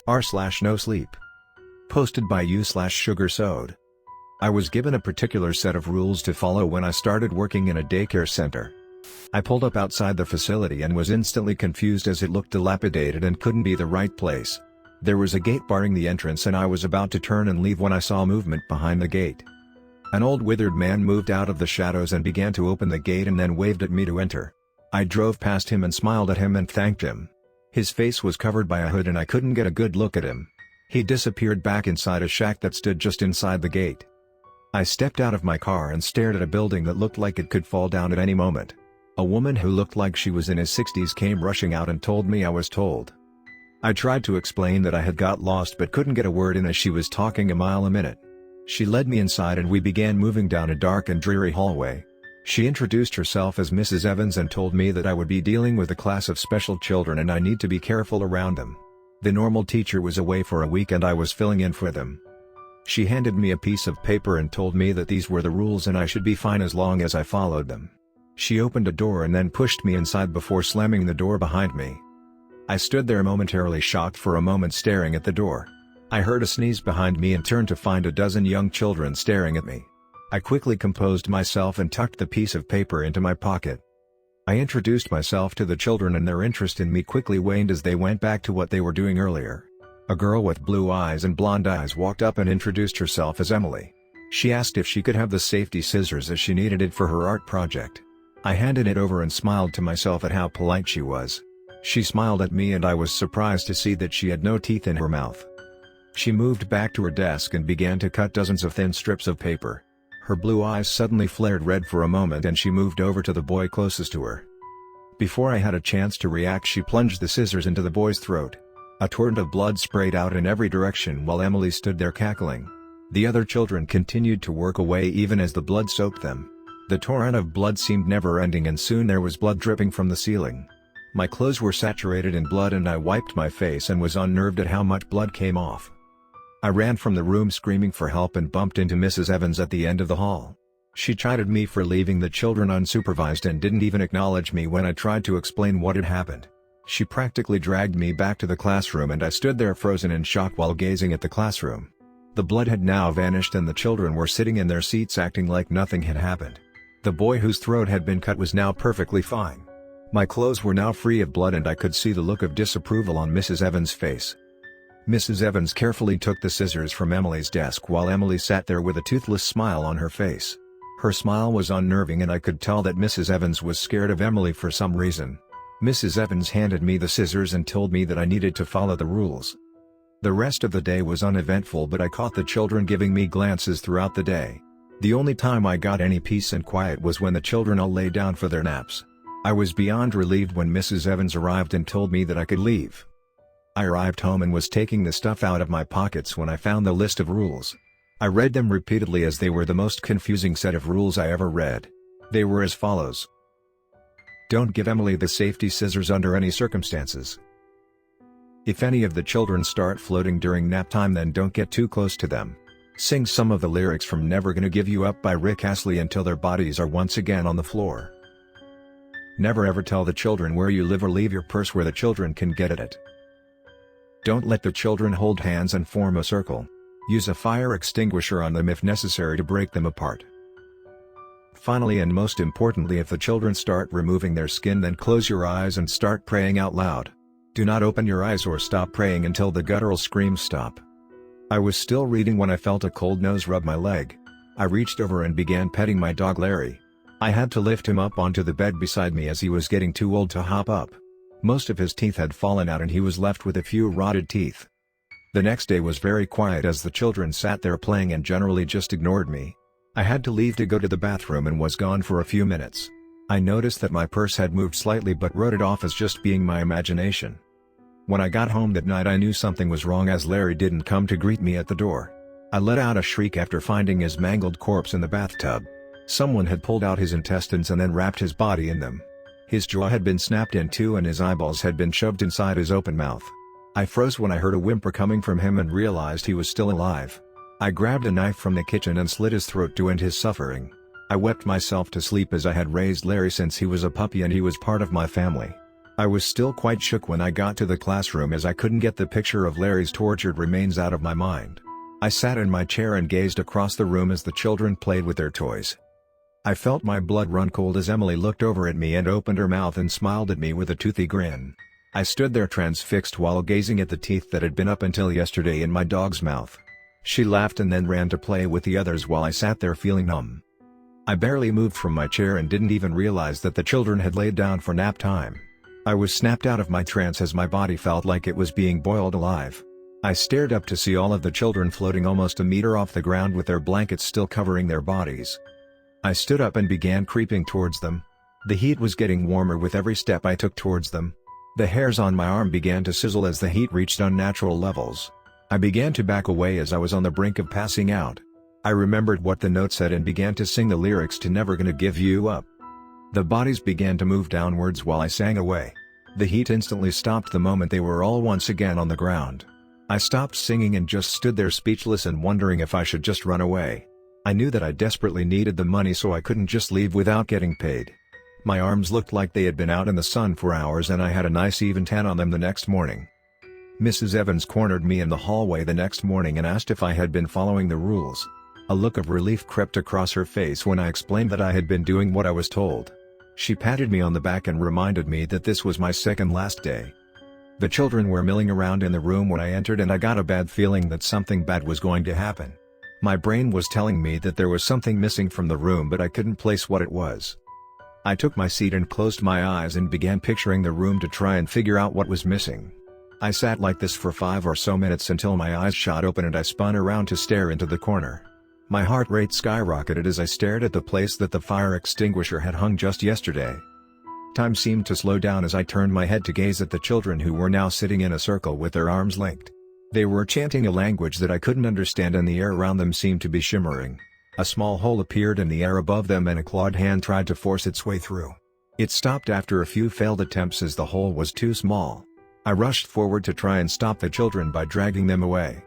r/NoSleep. Posted by u/sugar-soad. I was given a particular set of rules to follow when I started working in a daycare center. I pulled up outside the facility and was instantly confused as it looked dilapidated and couldn't be the right place. There was a gate barring the entrance and I was about to turn and leave when I saw movement behind the gate. An old withered man moved out of the shadows and began to open the gate and then waved at me to enter. I drove past him and smiled at him and thanked him. His face was covered by a hood and I couldn't get a good look at him. He disappeared back inside a shack that stood just inside the gate. I stepped out of my car and stared at a building that looked like it could fall down at any moment. A woman who looked like she was in his 60s came rushing out and told me I was told. I tried to explain that I had got lost but couldn't get a word in as she was talking a mile a minute. She led me inside and we began moving down a dark and dreary hallway. She introduced herself as Mrs. Evans and told me that I would be dealing with a class of special children and I need to be careful around them. The normal teacher was away for a week and I was filling in for them. She handed me a piece of paper and told me that these were the rules and I should be fine as long as I followed them. She opened a door and then pushed me inside before slamming the door behind me. I stood there momentarily shocked for a moment staring at the door. I heard a sneeze behind me and turned to find a dozen young children staring at me. I quickly composed myself and tucked the piece of paper into my pocket. I introduced myself to the children and their interest in me quickly waned as they went back to what they were doing earlier. A girl with blue eyes and blonde eyes walked up and introduced herself as Emily. She asked if she could have the safety scissors as she needed it for her art project. I handed it over and smiled to myself at how polite she was. She smiled at me and I was surprised to see that she had no teeth in her mouth. She moved back to her desk and began to cut dozens of thin strips of paper. Her blue eyes suddenly flared red for a moment and she moved over to the boy closest to her. Before I had a chance to react, she plunged the scissors into the boy's throat. A torrent of blood sprayed out in every direction while Emily stood there cackling. The other children continued to work away even as the blood soaked them. The torrent of blood seemed never-ending and soon there was blood dripping from the ceiling. My clothes were saturated in blood and I wiped my face and was unnerved at how much blood came off. I ran from the room screaming for help and bumped into Mrs. Evans at the end of the hall. She chided me for leaving the children unsupervised and didn't even acknowledge me when I tried to explain what had happened. She practically dragged me back to the classroom and I stood there frozen in shock while gazing at the classroom. The blood had now vanished and the children were sitting in their seats acting like nothing had happened. The boy whose throat had been cut was now perfectly fine. My clothes were now free of blood and I could see the look of disapproval on Mrs. Evans' face. Mrs. Evans carefully took the scissors from Emily's desk while Emily sat there with a toothless smile on her face. Her smile was unnerving and I could tell that Mrs. Evans was scared of Emily for some reason. Mrs. Evans handed me the scissors and told me that I needed to follow the rules. The rest of the day was uneventful but I caught the children giving me glances throughout the day. The only time I got any peace and quiet was when the children all lay down for their naps. I was beyond relieved when Mrs. Evans arrived and told me that I could leave. I arrived home and was taking the stuff out of my pockets when I found the list of rules. I read them repeatedly as they were the most confusing set of rules I ever read. They were as follows. Don't give Emily the safety scissors under any circumstances. If any of the children start floating during nap time, then don't get too close to them. Sing some of the lyrics from Never Gonna Give You Up by Rick Astley until their bodies are once again on the floor. Never ever tell the children where you live or leave your purse where the children can get at it. Don't let the children hold hands and form a circle. Use a fire extinguisher on them if necessary to break them apart. Finally and most importantly, if the children start removing their skin, then close your eyes and start praying out loud. Do not open your eyes or stop praying until the guttural screams stop. I was still reading when I felt a cold nose rub my leg. I reached over and began petting my dog Larry. I had to lift him up onto the bed beside me as he was getting too old to hop up. Most of his teeth had fallen out and he was left with a few rotted teeth. The next day was very quiet as the children sat there playing and generally just ignored me. I had to leave to go to the bathroom and was gone for a few minutes. I noticed that my purse had moved slightly but wrote it off as just being my imagination. When I got home that night I knew something was wrong as Larry didn't come to greet me at the door. I let out a shriek after finding his mangled corpse in the bathtub. Someone had pulled out his intestines and then wrapped his body in them. His jaw had been snapped in two and his eyeballs had been shoved inside his open mouth. I froze when I heard a whimper coming from him and realized he was still alive. I grabbed a knife from the kitchen and slit his throat to end his suffering. I wept myself to sleep as I had raised Larry since he was a puppy and he was part of my family. I was still quite shook when I got to the classroom as I couldn't get the picture of Larry's tortured remains out of my mind. I sat in my chair and gazed across the room as the children played with their toys. I felt my blood run cold as Emily looked over at me and opened her mouth and smiled at me with a toothy grin. I stood there transfixed while gazing at the teeth that had been up until yesterday in my dog's mouth. She laughed and then ran to play with the others while I sat there feeling numb. I barely moved from my chair and didn't even realize that the children had laid down for nap time. I was snapped out of my trance as my body felt like it was being boiled alive. I stared up to see all of the children floating almost a meter off the ground with their blankets still covering their bodies. I stood up and began creeping towards them. The heat was getting warmer with every step I took towards them. The hairs on my arm began to sizzle as the heat reached unnatural levels. I began to back away as I was on the brink of passing out. I remembered what the note said and began to sing the lyrics to Never Gonna Give You Up. The bodies began to move downwards while I sang away. The heat instantly stopped the moment they were all once again on the ground. I stopped singing and just stood there speechless and wondering if I should just run away. I knew that I desperately needed the money, so I couldn't just leave without getting paid. My arms looked like they had been out in the sun for hours and I had a nice even tan on them the next morning. Mrs. Evans cornered me in the hallway the next morning and asked if I had been following the rules. A look of relief crept across her face when I explained that I had been doing what I was told. She patted me on the back and reminded me that this was my second last day. The children were milling around in the room when I entered and I got a bad feeling that something bad was going to happen. My brain was telling me that there was something missing from the room, but I couldn't place what it was. I took my seat and closed my eyes and began picturing the room to try and figure out what was missing. I sat like this for 5 or so minutes until my eyes shot open and I spun around to stare into the corner. My heart rate skyrocketed as I stared at the place that the fire extinguisher had hung just yesterday. Time seemed to slow down as I turned my head to gaze at the children who were now sitting in a circle with their arms linked. They were chanting a language that I couldn't understand and the air around them seemed to be shimmering. A small hole appeared in the air above them and a clawed hand tried to force its way through. It stopped after a few failed attempts as the hole was too small. I rushed forward to try and stop the children by dragging them away.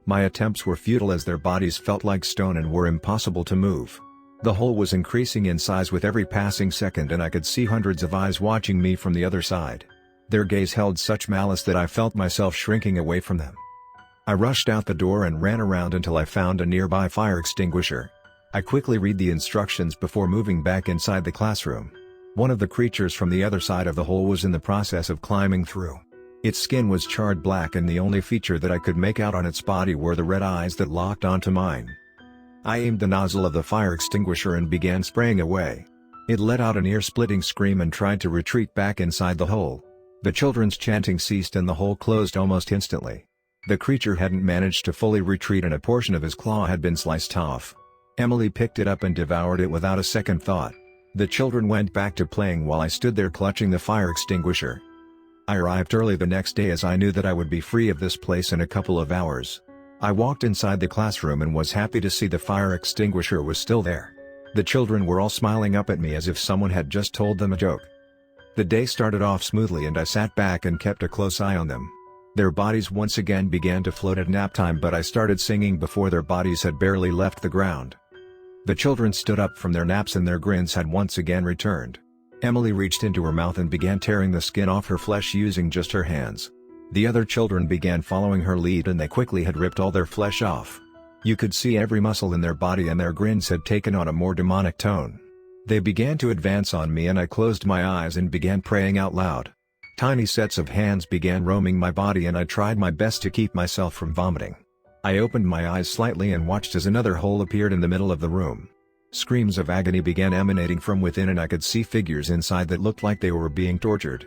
My attempts were futile as their bodies felt like stone and were impossible to move. The hole was increasing in size with every passing second and I could see hundreds of eyes watching me from the other side. Their gaze held such malice that I felt myself shrinking away from them. I rushed out the door and ran around until I found a nearby fire extinguisher. I quickly read the instructions before moving back inside the classroom. One of the creatures from the other side of the hole was in the process of climbing through. Its skin was charred black and the only feature that I could make out on its body were the red eyes that locked onto mine. I aimed the nozzle of the fire extinguisher and began spraying away. It let out an ear-splitting scream and tried to retreat back inside the hole. The children's chanting ceased and the hole closed almost instantly. The creature hadn't managed to fully retreat and a portion of his claw had been sliced off. Emily picked it up and devoured it without a second thought. The children went back to playing while I stood there clutching the fire extinguisher. I arrived early the next day as I knew that I would be free of this place in a couple of hours. I walked inside the classroom and was happy to see the fire extinguisher was still there. The children were all smiling up at me as if someone had just told them a joke. The day started off smoothly and I sat back and kept a close eye on them. Their bodies once again began to float at nap time, but I started singing before their bodies had barely left the ground. The children stood up from their naps and their grins had once again returned. Emily reached into her mouth and began tearing the skin off her flesh using just her hands. The other children began following her lead and they quickly had ripped all their flesh off. You could see every muscle in their body and their grins had taken on a more demonic tone. They began to advance on me and I closed my eyes and began praying out loud. Tiny sets of hands began roaming my body and I tried my best to keep myself from vomiting. I opened my eyes slightly and watched as another hole appeared in the middle of the room. Screams of agony began emanating from within and I could see figures inside that looked like they were being tortured.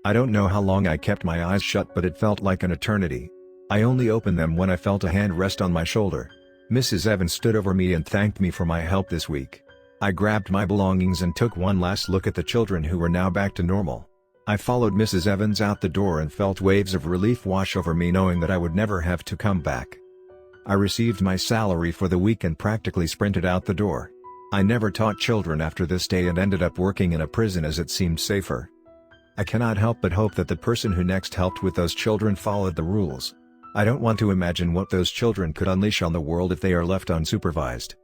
I don't know how long I kept my eyes shut, but it felt like an eternity. I only opened them when I felt a hand rest on my shoulder. Mrs. Evans stood over me and thanked me for my help this week. I grabbed my belongings and took one last look at the children who were now back to normal. I followed Mrs. Evans out the door and felt waves of relief wash over me knowing that I would never have to come back. I received my salary for the week and practically sprinted out the door. I never taught children after this day and ended up working in a prison as it seemed safer. I cannot help but hope that the person who next helped with those children followed the rules. I don't want to imagine what those children could unleash on the world if they are left unsupervised.